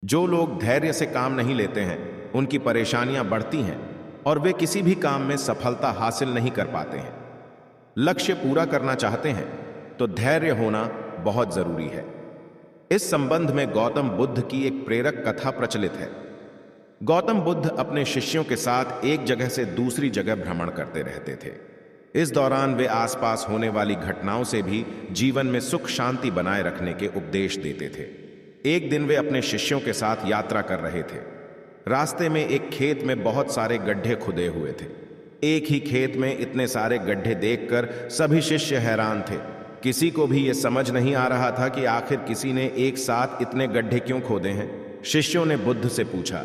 जो लोग धैर्य से काम नहीं लेते हैं उनकी परेशानियां बढ़ती हैं और वे किसी भी काम में सफलता हासिल नहीं कर पाते हैं। लक्ष्य पूरा करना चाहते हैं तो धैर्य होना बहुत जरूरी है। इस संबंध में गौतम बुद्ध की एक प्रेरक कथा प्रचलित है। गौतम बुद्ध अपने शिष्यों के साथ एक जगह से दूसरी जगह भ्रमण करते रहते थे। इस दौरान वे आसपास होने वाली घटनाओं से भी जीवन में सुख शांति बनाए रखने के उपदेश देते थे। एक दिन वे अपने शिष्यों के साथ यात्रा कर रहे थे। रास्ते में एक खेत में बहुत सारे गड्ढे खुदे हुए थे। एक ही खेत में इतने सारे गड्ढे देखकर सभी शिष्य हैरान थे। किसी को भी यह समझ नहीं आ रहा था कि आखिर किसी ने एक साथ इतने गड्ढे क्यों खोदे हैं। शिष्यों ने बुद्ध से पूछा,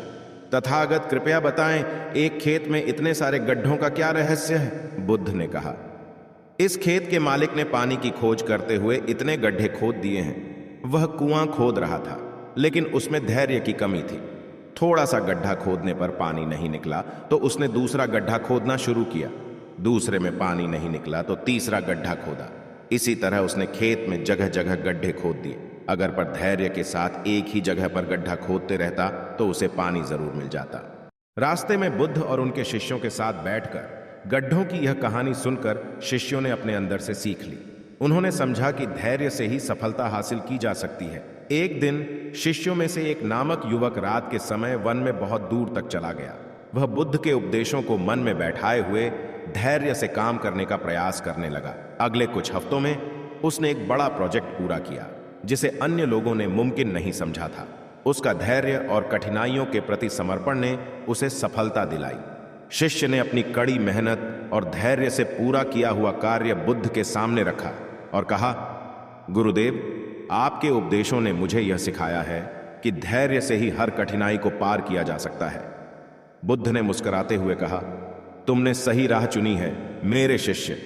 तथागत कृपया बताएं, एक खेत में इतने सारे गड्ढों का क्या रहस्य है? बुद्ध ने कहा, इस खेत के मालिक ने पानी की खोज करते हुए इतने गड्ढे खोद दिए हैं। वह कुआं खोद रहा था, लेकिन उसमें धैर्य की कमी थी। थोड़ा सा गड्ढा खोदने पर पानी नहीं निकला तो उसने दूसरा गड्ढा खोदना शुरू किया। दूसरे में पानी नहीं निकला तो तीसरा गड्ढा खोदा। इसी तरह उसने खेत में जगह जगह गड्ढे खोद दिए। अगर पर धैर्य के साथ एक ही जगह पर गड्ढा खोदते रहता तो उसे पानी जरूर मिल जाता। रास्ते में बुद्ध और उनके शिष्यों के साथ बैठकर गड्ढों की यह कहानी सुनकर शिष्यों ने अपने अंदर से सीख ली। उन्होंने समझा कि धैर्य से ही सफलता हासिल की जा सकती है। एक दिन शिष्यों में से एक नामक युवक रात के समय वन में बहुत दूर तक चला गया। वह बुद्ध के उपदेशों को मन में बैठाए हुए धैर्य से काम करने का प्रयास करने लगा। अगले कुछ हफ्तों में उसने एक बड़ा प्रोजेक्ट पूरा किया जिसे अन्य लोगों ने मुमकिन नहीं समझा था। उसका धैर्य और कठिनाइयों के प्रति समर्पण ने उसे सफलता दिलाई। शिष्य ने अपनी कड़ी मेहनत और धैर्य से पूरा किया हुआ कार्य बुद्ध के सामने रखा और कहा, गुरुदेव, आपके उपदेशों ने मुझे यह सिखाया है कि धैर्य से ही हर कठिनाई को पार किया जा सकता है। बुद्ध ने मुस्कुराते हुए कहा, तुमने सही राह चुनी है मेरे शिष्य।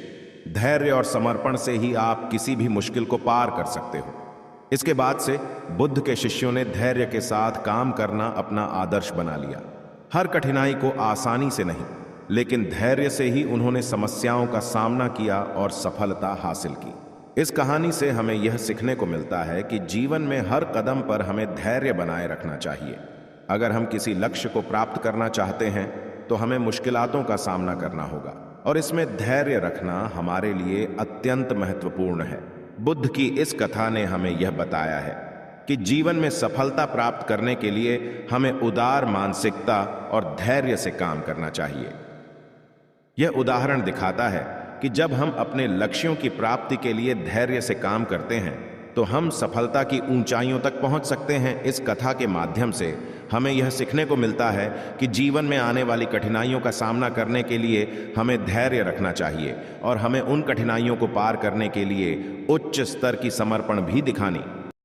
धैर्य और समर्पण से ही आप किसी भी मुश्किल को पार कर सकते हो। इसके बाद से बुद्ध के शिष्यों ने धैर्य के साथ काम करना अपना आदर्श बना लिया। हर कठिनाई को आसानी से नहीं, लेकिन धैर्य से ही उन्होंने समस्याओं का सामना किया और सफलता हासिल की। इस कहानी से हमें यह सीखने को मिलता है कि जीवन में हर कदम पर हमें धैर्य बनाए रखना चाहिए। अगर हम किसी लक्ष्य को प्राप्त करना चाहते हैं तो हमें मुश्किलातों का सामना करना होगा और इसमें धैर्य रखना हमारे लिए अत्यंत महत्वपूर्ण है। बुद्ध की इस कथा ने हमें यह बताया है कि जीवन में सफलता प्राप्त करने के लिए हमें उदार मानसिकता और धैर्य से काम करना चाहिए। यह उदाहरण दिखाता है कि जब हम अपने लक्ष्यों की प्राप्ति के लिए धैर्य से काम करते हैं तो हम सफलता की ऊंचाइयों तक पहुंच सकते हैं। इस कथा के माध्यम से हमें यह सीखने को मिलता है कि जीवन में आने वाली कठिनाइयों का सामना करने के लिए हमें धैर्य रखना चाहिए और हमें उन कठिनाइयों को पार करने के लिए उच्च स्तर की समर्पण भी दिखानी